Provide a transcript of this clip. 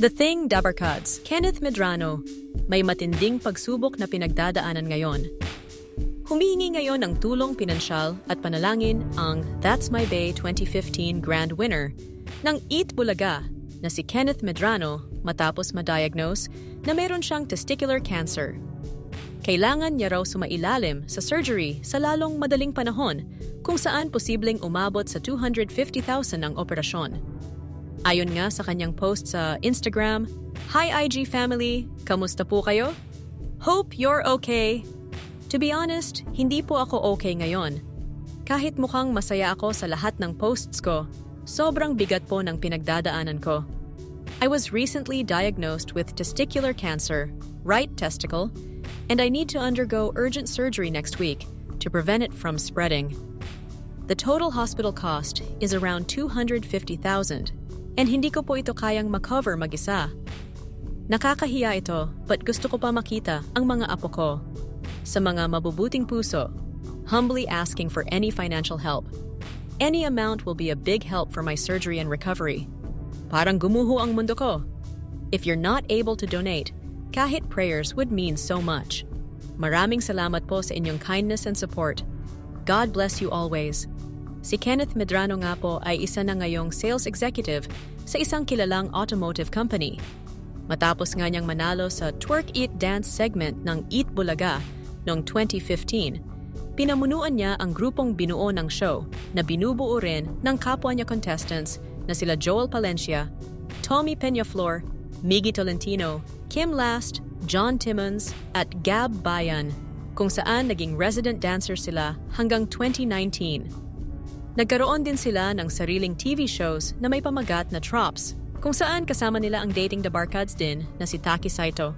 The Thing, Dabarkads, Kenneth Medrano, may matinding pagsubok na pinagdadaanan ngayon. Humihingi ngayon ng tulong pinansyal at panalangin ang That's My Bay 2015 Grand Winner ng Eat Bulaga na si Kenneth Medrano matapos ma-diagnose na meron siyang testicular cancer. Kailangan niya raw sumailalim sa surgery sa lalong madaling panahon kung saan posibleng umabot sa 250,000 ang operasyon. Ayon nga sa kanyang post sa Instagram, "Hi IG family, kamusta po kayo? Hope you're okay." To be honest, hindi po ako okay ngayon. Kahit mukhang masaya ako sa lahat ng posts ko, sobrang bigat po ng pinagdadaanan ko. I was recently diagnosed with testicular cancer, right testicle, and I need to undergo urgent surgery next week to prevent it from spreading. The total hospital cost is around 250,000. And hindi ko po ito kayang makover mag-isa. Nakakahiya ito, but gusto ko pa makita ang mga apo ko. Sa mga mabubuting puso, humbly asking for any financial help. Any amount will be a big help for my surgery and recovery. Parang gumuho ang mundo ko. If you're not able to donate, kahit prayers would mean so much. Maraming salamat po sa inyong kindness and support. God bless you always. Si Kenneth Medrano nga po ay isa na ngayong sales executive sa isang kilalang automotive company. Matapos nga niyang manalo sa Twerk Eat Dance segment ng Eat Bulaga noong 2015, pinamunuan niya ang grupong binuo ng show na binubuo rin ng kapwa niya contestants na sila Joel Palencia, Tommy Peñaflor, Miggy Tolentino, Kim Last, John Timmons at Gab Bayan, kung saan naging resident dancer sila hanggang 2019. Nagkaroon din sila ng sariling TV shows na may pamagat na Trops, kung saan kasama nila ang dating Dabarkads din na si Taki Saito.